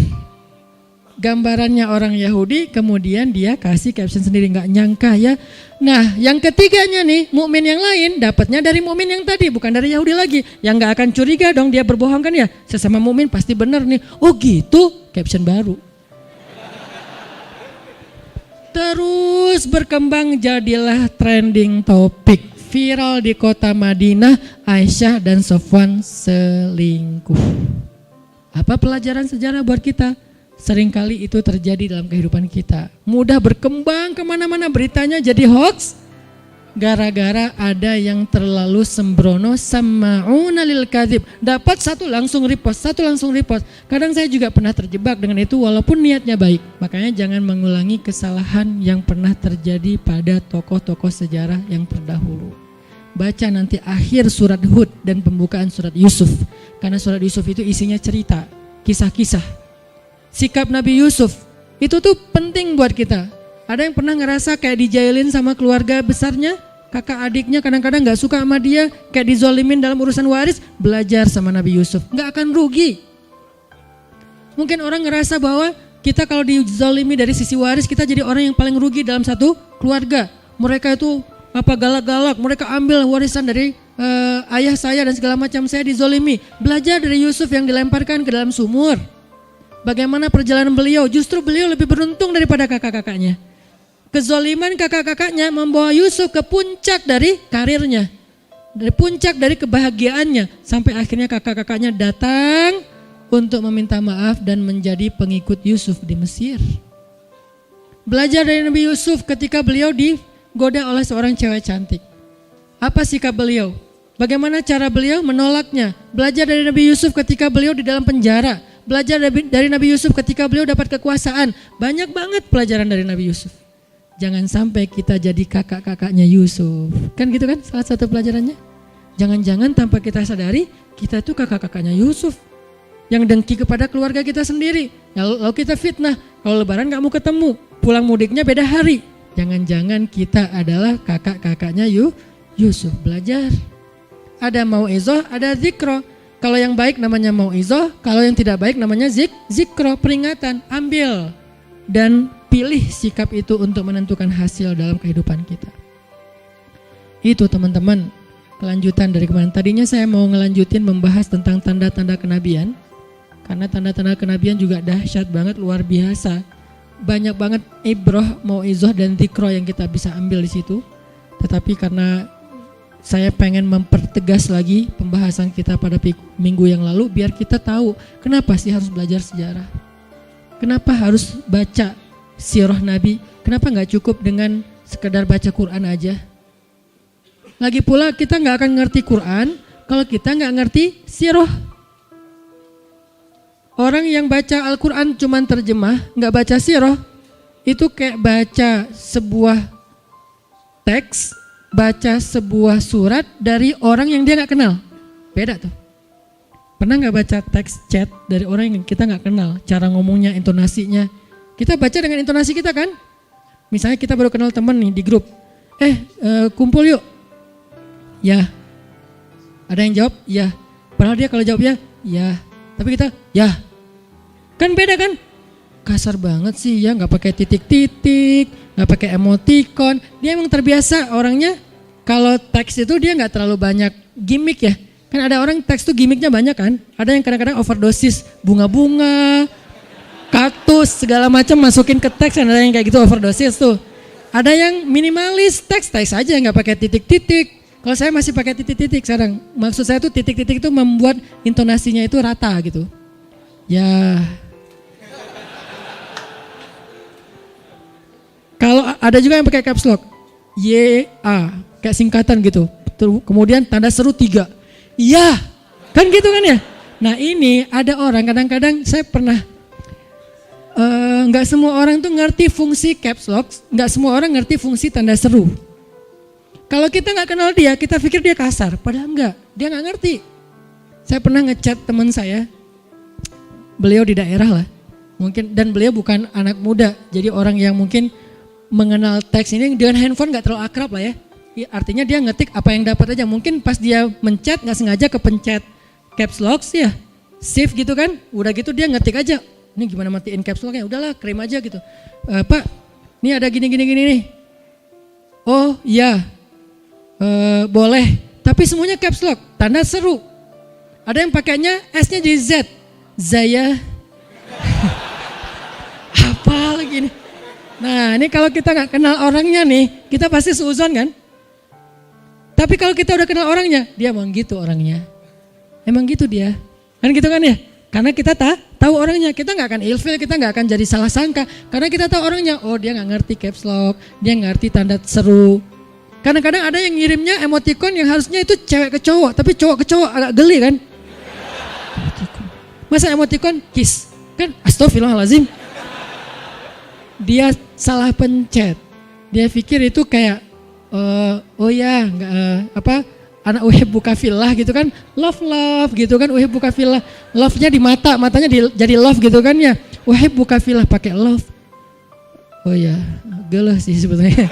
gambarannya orang Yahudi, kemudian dia kasih caption sendiri, gak nyangka ya. Nah yang ketiganya nih, mukmin yang lain dapatnya dari mukmin yang tadi, bukan dari Yahudi lagi. Yang gak akan curiga dong dia berbohong kan ya, sesama mukmin pasti benar nih. Oh gitu, caption baru. Terus berkembang jadilah trending topik. Viral di kota Madinah, Aisyah dan Sofwan selingkuh. Apa pelajaran sejarah buat kita? Seringkali itu terjadi dalam kehidupan kita. Mudah berkembang kemana-mana, beritanya jadi hoax. Gara-gara ada yang terlalu sembrono, samma'una lil kadzib. Dapat satu langsung repost, satu langsung repost. Kadang saya juga pernah terjebak dengan itu walaupun niatnya baik. Makanya jangan mengulangi kesalahan yang pernah terjadi pada tokoh-tokoh sejarah yang terdahulu. Baca nanti akhir surat Hud dan pembukaan surat Yusuf. Karena surat Yusuf itu isinya cerita, kisah-kisah. Sikap Nabi Yusuf itu tuh penting buat kita. Ada yang pernah ngerasa kayak dijailin sama keluarga besarnya, kakak adiknya kadang-kadang gak suka sama dia, kayak dizolimin dalam urusan waris? Belajar sama Nabi Yusuf, gak akan rugi. Mungkin orang ngerasa bahwa kita kalau dizolimi dari sisi waris, kita jadi orang yang paling rugi dalam satu keluarga. Mereka itu galak-galak, mereka ambil warisan dari ayah saya dan segala macam, saya dizolimi. Belajar dari Yusuf yang dilemparkan ke dalam sumur. Bagaimana perjalanan beliau, justru beliau lebih beruntung daripada kakak-kakaknya. Kezoliman kakak-kakaknya membawa Yusuf ke puncak dari karirnya, dari puncak dari kebahagiaannya, sampai akhirnya kakak-kakaknya datang untuk meminta maaf dan menjadi pengikut Yusuf di Mesir. Belajar dari Nabi Yusuf ketika beliau digoda oleh seorang cewek cantik. Apa sikap beliau? Bagaimana cara beliau menolaknya? Belajar dari Nabi Yusuf ketika beliau di dalam penjara. Belajar dari Nabi Yusuf ketika beliau dapat kekuasaan. Banyak banget pelajaran dari Nabi Yusuf. Jangan sampai kita jadi kakak-kakaknya Yusuf. Kan gitu kan salah satu pelajarannya. Jangan-jangan tanpa kita sadari kita itu kakak-kakaknya Yusuf. Yang dengki kepada keluarga kita sendiri. Lalu kita fitnah. Kalau lebaran gak mau ketemu. Pulang mudiknya beda hari. Jangan-jangan kita adalah kakak-kakaknya Yusuf. Belajar. Ada mau'izah, ada zikro. Kalau yang baik namanya mau'izah, kalau yang tidak baik namanya zikro, peringatan. Ambil dan pilih sikap itu untuk menentukan hasil dalam kehidupan kita. Itu teman-teman, kelanjutan dari kemarin. Tadinya saya mau ngelanjutin membahas tentang tanda-tanda kenabian. Karena tanda-tanda kenabian juga dahsyat banget, luar biasa. Banyak banget ibrah, mau'izah dan zikro yang kita bisa ambil di situ. Tetapi karena saya pengen mempertegas lagi pembahasan kita pada minggu yang lalu biar kita tahu kenapa sih harus belajar sejarah. Kenapa harus baca sirah Nabi? Kenapa gak cukup dengan sekedar baca Quran aja? Lagi pula kita gak akan ngerti Quran kalau kita gak ngerti sirah. Orang yang baca Al-Quran cuman terjemah, gak baca sirah, itu kayak baca sebuah teks, baca sebuah surat dari orang yang dia gak kenal. Beda tuh. Pernah gak baca teks chat dari orang yang kita gak kenal? Cara ngomongnya, intonasinya. Kita baca dengan intonasi kita kan? Misalnya kita baru kenal teman nih di grup. Kumpul yuk. Ya. Ada yang jawab ya. Padahal dia kalau jawab ya. Tapi kita ya. Kan beda kan? Kasar banget sih ya, nggak pakai titik-titik, nggak pakai emoticon. Dia emang terbiasa orangnya kalau teks itu dia nggak terlalu banyak gimmick ya. Kan ada orang teks tuh gimmicknya banyak kan. Ada yang kadang-kadang overdosis bunga-bunga, kaktus segala macam masukin ke teks. Ada yang kayak gitu overdosis tuh. Ada yang minimalis teks aja nggak pakai titik-titik. Kalau saya masih pakai titik-titik sekarang. Maksud saya tuh titik-titik itu membuat intonasinya itu rata gitu. Ya. Kalau ada juga yang pakai caps lock, YA, kayak singkatan gitu. Kemudian tanda seru 3. Iya, kan gitu kan ya. Nah ini ada orang kadang-kadang saya pernah, nggak semua orang tuh ngerti fungsi caps lock, nggak semua orang ngerti fungsi tanda seru. Kalau kita nggak kenal dia, kita pikir dia kasar, padahal enggak, dia nggak ngerti. Saya pernah ngechat teman saya, beliau di daerah lah, mungkin dan beliau bukan anak muda, jadi orang yang mungkin mengenal teks ini dengan handphone gak terlalu akrab lah ya. Artinya dia ngetik apa yang dapat aja. Mungkin pas dia mencet gak sengaja kepencet caps lock sih ya. Save gitu kan. Udah gitu dia ngetik aja. Ini gimana matiin caps locknya? Udahlah kirim aja gitu. Pak ini ada gini nih. Oh iya boleh. Tapi semuanya caps lock. Tanda seru. Ada yang pakainya S-nya jadi Z. Zaya. Apa lagi nih? Nah ini kalau kita gak kenal orangnya nih, kita pasti seuzon kan? Tapi kalau kita udah kenal orangnya, dia emang gitu orangnya. Emang gitu dia. Kan gitu kan ya? Karena kita tahu orangnya, kita gak akan ilfil, kita gak akan jadi salah sangka. Karena kita tahu orangnya, oh dia gak ngerti caps lock, dia ngerti tanda seru. Kadang-kadang ada yang ngirimnya emoticon yang harusnya itu cewek ke cowok, tapi cowok ke cowok agak geli kan? Masa emoticon kiss? Kan astagfirullahaladzim. Dia salah pencet. Dia pikir itu kayak oh ya anak uhibbuka fillah gitu kan. Love gitu kan, uhibbuka fillah. Love-nya di matanya jadi love gitu kan ya. Uhibbuka fillah pakai love. Oh ya, gelah sih sebetulnya.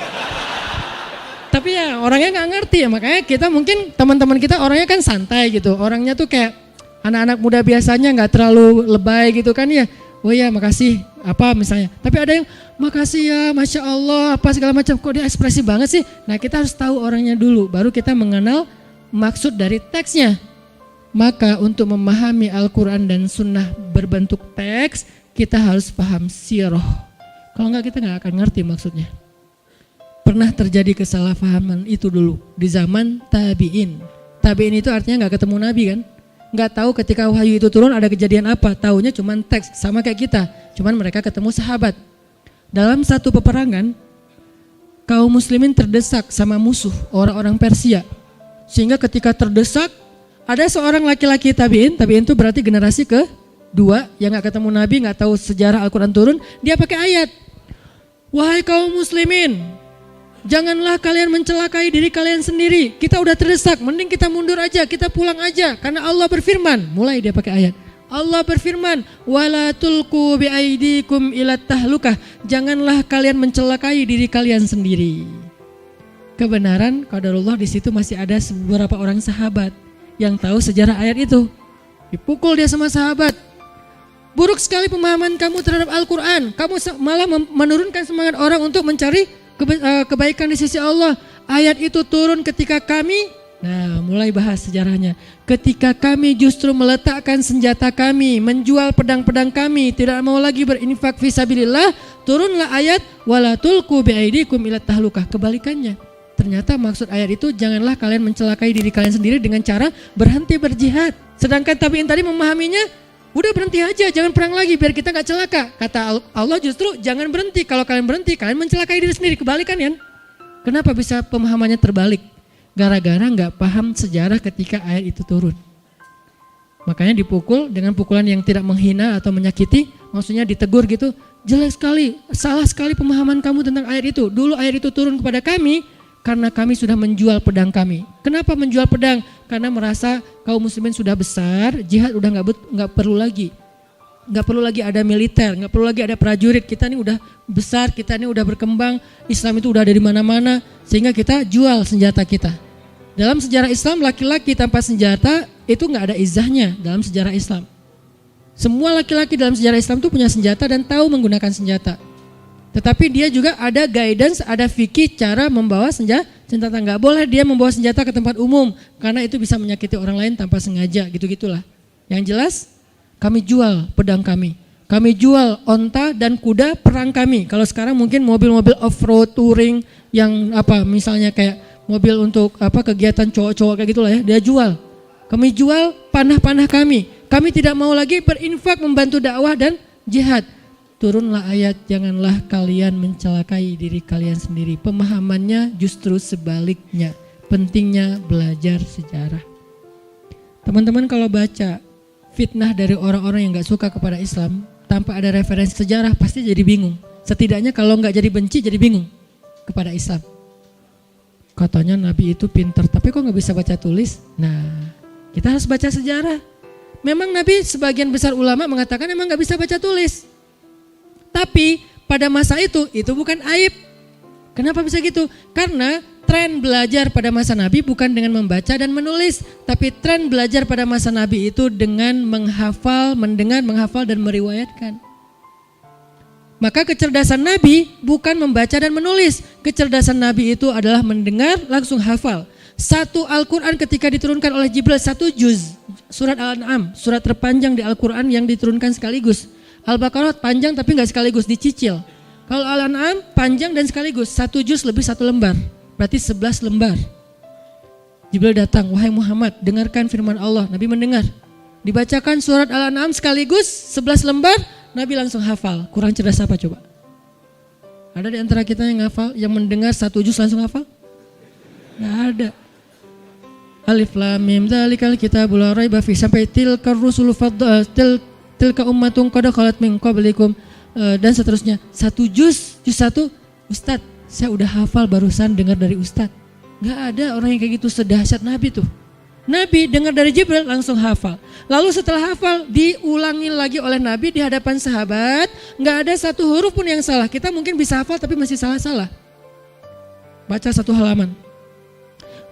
Tapi ya orangnya nggak ngerti ya, makanya kita mungkin teman-teman kita orangnya kan santai gitu. Orangnya tuh kayak anak-anak muda biasanya nggak terlalu lebay gitu kan ya. Oh ya makasih apa misalnya. Tapi ada yang makasih ya Masya Allah apa segala macam. Kok dia ekspresi banget sih. Nah kita harus tahu orangnya dulu. Baru kita mengenal maksud dari teksnya. Maka untuk memahami Al-Quran dan Sunnah berbentuk teks. Kita harus paham sirah. Kalau enggak kita enggak akan ngerti maksudnya. Pernah terjadi kesalahpahaman itu dulu. Di zaman tabi'in. Tabi'in itu artinya enggak ketemu Nabi kan. Nggak tahu ketika wahyu itu turun ada kejadian apa, taunya cuman teks, sama kayak kita, cuman mereka ketemu sahabat. Dalam satu peperangan, kaum muslimin terdesak sama musuh, orang-orang Persia. Sehingga ketika terdesak, ada seorang laki-laki tabi'in itu berarti generasi kedua, yang nggak ketemu Nabi, nggak tahu sejarah Al-Quran turun, dia pakai ayat. Wahai kaum muslimin, janganlah kalian mencelakai diri kalian sendiri. Kita udah terdesak, mending kita mundur aja, kita pulang aja. Karena Allah berfirman, mulai dia pakai ayat. Allah berfirman, wala tulqu biaidikum ila tahlukah. Janganlah kalian mencelakai diri kalian sendiri. Kebenaran qadarullah di situ masih ada beberapa orang sahabat yang tahu sejarah ayat itu. Dipukul dia sama sahabat. Buruk sekali pemahaman kamu terhadap Al-Quran. Kamu malah menurunkan semangat orang untuk mencari kebaikan di sisi Allah. Ayat itu turun ketika kami, nah mulai bahas sejarahnya. Ketika kami justru meletakkan senjata kami, menjual pedang-pedang kami, tidak mau lagi berinfak fisabilillah, turunlah ayat wala tulqu biaidikum ila tahlukah. Kebalikannya. Ternyata maksud ayat itu janganlah kalian mencelakai diri kalian sendiri dengan cara berhenti berjihad. Sedangkan tabi'in tadi memahaminya, udah berhenti aja, jangan perang lagi biar kita gak celaka. Kata Allah justru jangan berhenti, kalau kalian berhenti kalian mencelakai diri sendiri. Kebalikan kan? Kenapa bisa pemahamannya terbalik? Gara-gara gak paham sejarah ketika ayat itu turun. Makanya dipukul dengan pukulan yang tidak menghina atau menyakiti, maksudnya ditegur gitu. Jelek sekali, salah sekali pemahaman kamu tentang ayat itu. Dulu ayat itu turun kepada kami karena kami sudah menjual pedang kami. Kenapa menjual pedang? Karena merasa kaum muslimin sudah besar, jihad udah nggak perlu lagi. Nggak perlu lagi ada militer, nggak perlu lagi ada prajurit. Kita ini udah besar, kita ini udah berkembang, Islam itu udah ada di mana-mana, sehingga kita jual senjata kita. Dalam sejarah Islam, laki-laki tanpa senjata itu nggak ada izahnya dalam sejarah Islam. Semua laki-laki dalam sejarah Islam itu punya senjata dan tahu menggunakan senjata. Tetapi dia juga ada guidance, ada fikih cara membawa senjata. Nggak boleh dia membawa senjata ke tempat umum karena itu bisa menyakiti orang lain tanpa sengaja, gitu-gitulah. Yang jelas, kami jual pedang kami. Kami jual onta dan kuda perang kami. Kalau sekarang mungkin mobil-mobil off-road touring yang misalnya kayak mobil untuk kegiatan cowok-cowok kayak gitulah ya, dia jual. Kami jual panah-panah kami. Kami tidak mau lagi berinfak membantu dakwah dan jihad. Turunlah ayat, janganlah kalian mencelakai diri kalian sendiri. Pemahamannya justru sebaliknya. Pentingnya belajar sejarah. Teman-teman kalau baca fitnah dari orang-orang yang gak suka kepada Islam tanpa ada referensi sejarah pasti jadi bingung. Setidaknya kalau gak jadi benci jadi bingung kepada Islam. Katanya Nabi itu pintar, tapi kok gak bisa baca tulis? Nah, kita harus baca sejarah. Memang Nabi sebagian besar ulama mengatakan memang gak bisa baca tulis. Tapi pada masa itu bukan aib. Kenapa bisa gitu? Karena tren belajar pada masa Nabi bukan dengan membaca dan menulis. Tapi tren belajar pada masa Nabi itu dengan menghafal, mendengar, menghafal dan meriwayatkan. Maka kecerdasan Nabi bukan membaca dan menulis. Kecerdasan Nabi itu adalah mendengar langsung hafal. Satu Al-Quran ketika diturunkan oleh Jibril, 1 juz. Surat Al-An'am, surat terpanjang di Al-Quran yang diturunkan sekaligus. Al-Baqarah panjang tapi gak sekaligus, dicicil. Kalau Al-An'am panjang dan sekaligus, 1 juz lebih 1 lembar. Berarti 11 lembar. Jibril datang, wahai Muhammad dengarkan firman Allah. Nabi mendengar. Dibacakan surat Al-An'am sekaligus 11 lembar, Nabi langsung hafal. Kurang cerdas apa coba? Ada di antara kita yang hafal, yang mendengar 1 juz langsung hafal? Gak ada. Alif Lam Mim dzalikal kitabul la raiba fihi sampai tilkar rusulu tilka ummatun qad khalat min qablikum dan seterusnya. 1 juz 1, Ustadz saya udah hafal barusan dengar dari Ustadz. Gak ada orang yang kayak gitu sedahsyat Nabi tuh. Nabi dengar dari Jibril langsung hafal. Lalu setelah hafal diulangi lagi oleh Nabi di hadapan sahabat. Gak ada satu huruf pun yang salah. Kita mungkin bisa hafal tapi masih salah-salah. Baca 1 halaman.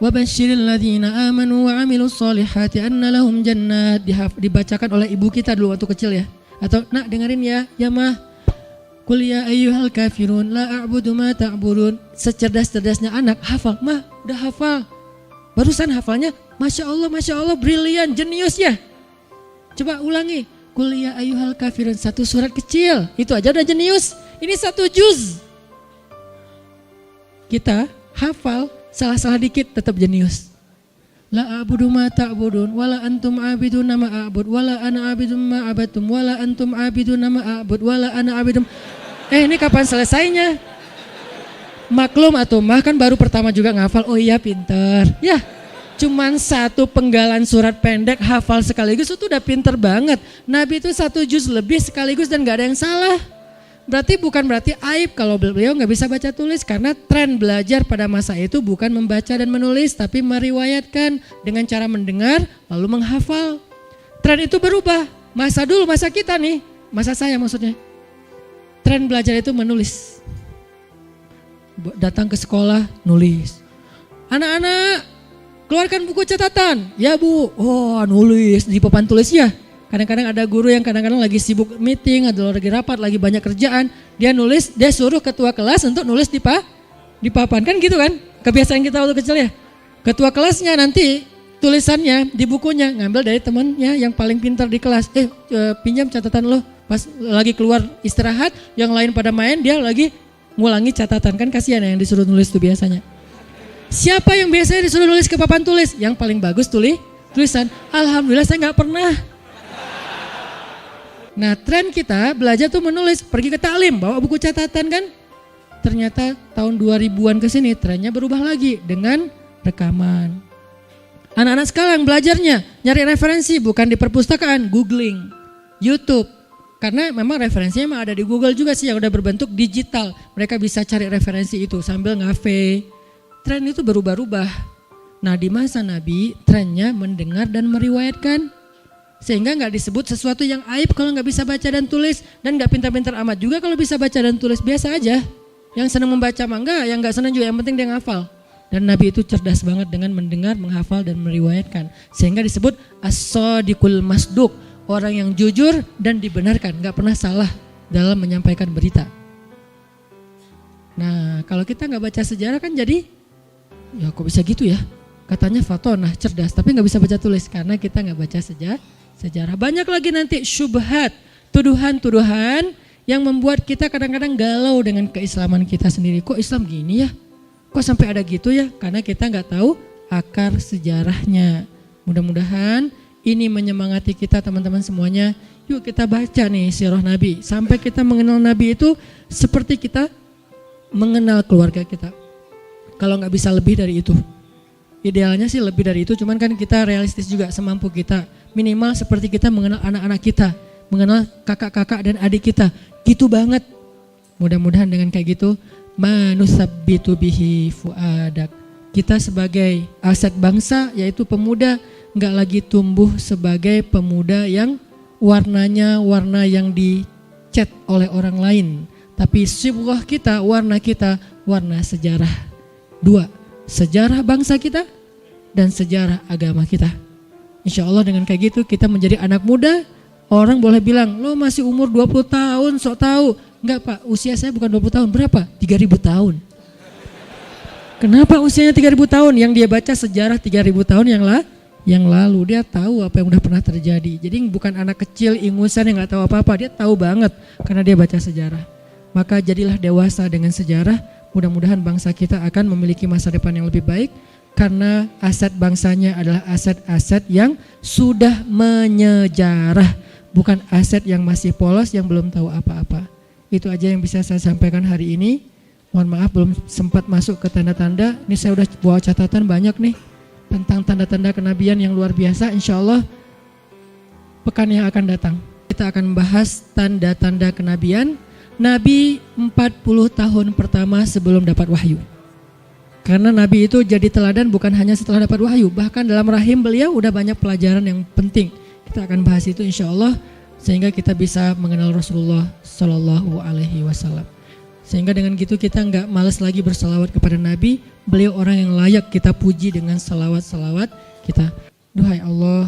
Wabashiril ladzina amanu wa amilus solihati anna lahum jannat. Dibacakan oleh ibu kita dulu waktu kecil ya. Atau nak dengerin ya mah. Qul ya ayyuhal kafirun la a'budu ma ta'budun. Secerdas-cerdasnya anak hafal. Mah udah hafal. Barusan hafalnya Masya Allah brilian, jenius ya. Coba ulangi. Qul ya ayyuhal kafirun, 1 surat kecil. Itu aja udah jenius. Ini 1 juz. Kita hafal salah-salah dikit tetap jenius. La a'budu ma ta'budun wala antum abidun ma a'bud wala ana abidun ma abatum wala antum abidun ma a'bud wala ana abidun. Ini kapan selesainya? Maklum atau mah kan baru pertama juga ngafal. Oh iya pinter. Ya, cuman 1 penggalan surat pendek hafal sekaligus itu udah pinter banget. Nabi itu 1 juz lebih sekaligus dan gak ada yang salah. Bukan berarti aib kalau beliau nggak bisa baca tulis karena tren belajar pada masa itu bukan membaca dan menulis tapi meriwayatkan dengan cara mendengar lalu menghafal. Tren itu berubah. Masa dulu, masa kita nih, masa saya maksudnya. Tren belajar itu menulis. Datang ke sekolah nulis. Anak-anak keluarkan buku catatan. Ya Bu, oh nulis di papan tulisnya. Kadang-kadang ada guru yang kadang-kadang lagi sibuk meeting, atau lagi rapat, lagi banyak kerjaan. Dia nulis, dia suruh ketua kelas untuk nulis di papan. Kan gitu kan? Kebiasaan kita waktu kecil ya. Ketua kelasnya nanti tulisannya di bukunya ngambil dari temannya yang paling pintar di kelas. Pinjam catatan lo. Pas lagi keluar istirahat, yang lain pada main, dia lagi ngulangi catatan. Kan kasihan yang disuruh nulis tuh biasanya. Siapa yang biasanya disuruh nulis ke papan tulis? Yang paling bagus tulisan. Alhamdulillah saya gak pernah. Nah tren kita belajar tuh menulis, pergi ke taklim bawa buku catatan kan. Ternyata tahun 2000-an ke sini trennya berubah lagi dengan rekaman. Anak-anak sekarang belajarnya nyari referensi bukan di perpustakaan, googling, YouTube. Karena memang referensinya memang ada di Google juga sih yang udah berbentuk digital. Mereka bisa cari referensi itu sambil ngafe. Tren itu berubah-ubah. Nah di masa Nabi trennya mendengar dan meriwayatkan. Sehingga gak disebut sesuatu yang aib kalau gak bisa baca dan tulis. Dan gak pintar-pintar amat juga kalau bisa baca dan tulis, biasa aja. Yang senang membaca mah enggak, yang gak senang juga, yang penting dia ngafal. Dan Nabi itu cerdas banget dengan mendengar, menghafal, dan meriwayatkan. Sehingga disebut as-sadiqul masduq, orang yang jujur dan dibenarkan, gak pernah salah dalam menyampaikan berita. Nah kalau kita gak baca sejarah kan jadi, ya kok bisa gitu ya? Katanya fatonah, cerdas, tapi gak bisa baca tulis karena kita gak baca sejarah. Banyak lagi nanti syubhat, tuduhan-tuduhan yang membuat kita kadang-kadang galau dengan keislaman kita sendiri. Kok Islam gini ya? Kok sampai ada gitu ya? Karena kita nggak tahu akar sejarahnya. Mudah-mudahan ini menyemangati kita teman-teman semuanya. Yuk kita baca nih sirah Nabi. Sampai kita mengenal Nabi itu seperti kita mengenal keluarga kita. Kalau nggak bisa lebih dari itu. Idealnya sih lebih dari itu, cuman kan kita realistis juga semampu kita. Minimal seperti kita mengenal anak-anak kita, mengenal kakak-kakak dan adik kita. Gitu banget. Mudah-mudahan dengan kayak gitu manusabbitu bihi fuadak. Kita sebagai aset bangsa yaitu pemuda enggak lagi tumbuh sebagai pemuda yang warnanya warna yang dicat oleh orang lain, tapi sibghah kita, warna kita warna sejarah. 2, sejarah bangsa kita dan sejarah agama kita. Insya Allah dengan kayak gitu kita menjadi anak muda. Orang boleh bilang, lo masih umur 20 tahun sok tahu. Enggak Pak, usia saya bukan 20 tahun, berapa? 3.000 tahun. Kenapa usianya 3.000 tahun? Yang dia baca sejarah 3.000 tahun yang lalu, dia tahu apa yang udah pernah terjadi. Jadi bukan anak kecil ingusan yang gak tahu apa-apa, dia tahu banget karena dia baca sejarah. Maka jadilah dewasa dengan sejarah, mudah-mudahan bangsa kita akan memiliki masa depan yang lebih baik. Karena aset bangsanya adalah aset-aset yang sudah menyejarah. Bukan aset yang masih polos yang belum tahu apa-apa. Itu aja yang bisa saya sampaikan hari ini. Mohon maaf belum sempat masuk ke tanda-tanda. Ini saya udah bawa catatan banyak nih tentang tanda-tanda kenabian yang luar biasa. Insya Allah pekan yang akan datang kita akan membahas tanda-tanda kenabian Nabi 40 tahun pertama sebelum dapat wahyu. Karena Nabi itu jadi teladan bukan hanya setelah dapat wahyu, bahkan dalam rahim beliau udah banyak pelajaran yang penting. Kita akan bahas itu insya Allah sehingga kita bisa mengenal Rasulullah Sallallahu Alaihi Wasallam. Sehingga dengan gitu kita nggak malas lagi bersalawat kepada Nabi. Beliau orang yang layak kita puji dengan salawat-salawat kita. Duhai Allah,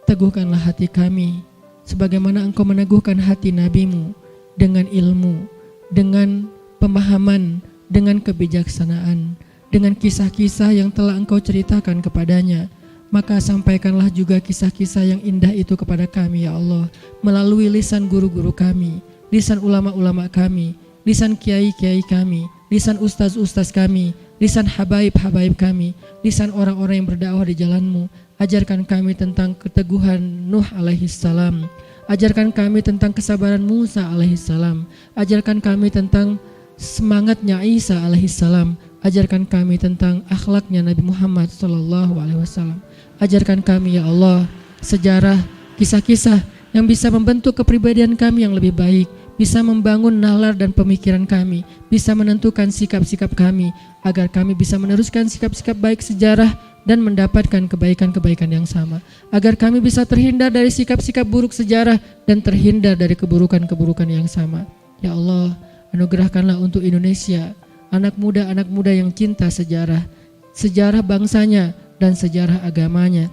teguhkanlah hati kami sebagaimana Engkau meneguhkan hati Nabi-Mu dengan ilmu, dengan pemahaman, dengan kebijaksanaan, dengan kisah-kisah yang telah Engkau ceritakan kepadanya. Maka sampaikanlah juga kisah-kisah yang indah itu kepada kami ya Allah, melalui lisan guru-guru kami, lisan ulama-ulama kami, lisan kiai-kiai kami, lisan ustaz-ustaz kami, lisan habaib-habaib kami, lisan orang-orang yang berdakwah di jalan-Mu. Ajarkan kami tentang keteguhan Nuh alaihissalam, ajarkan kami tentang kesabaran Musa alaihissalam, ajarkan kami tentang semangatnya Isa alaihissalam, ajarkan kami tentang akhlaknya Nabi Muhammad sallallahu alaihi wasallam. Ajarkan kami ya Allah sejarah, kisah-kisah yang bisa membentuk kepribadian kami yang lebih baik, bisa membangun nalar dan pemikiran kami, bisa menentukan sikap-sikap kami, agar kami bisa meneruskan sikap-sikap baik sejarah dan mendapatkan kebaikan-kebaikan yang sama, agar kami bisa terhindar dari sikap-sikap buruk sejarah dan terhindar dari keburukan-keburukan yang sama. Ya Allah, anugerahkanlah untuk Indonesia anak muda yang cinta sejarah, sejarah bangsanya dan sejarah agamanya,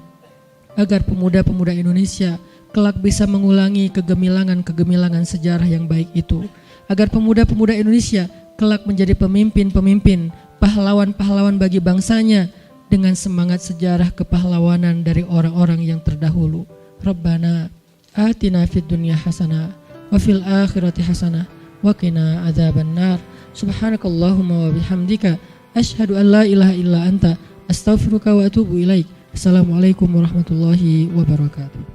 agar pemuda-pemuda Indonesia kelak bisa mengulangi kegemilangan sejarah yang baik itu, agar pemuda-pemuda Indonesia kelak menjadi pemimpin-pemimpin, pahlawan-pahlawan bagi bangsanya dengan semangat sejarah kepahlawanan dari orang-orang yang terdahulu. Rabbana atina fid dunya hasanah wa fil akhirati hasanah wa qina adzabannar. Subhanakallahumma wa bihamdika asyhadu an la ilaha illa anta astaghfiruka wa atubu ilaik. Assalamualaikum warahmatullahi wabarakatuh.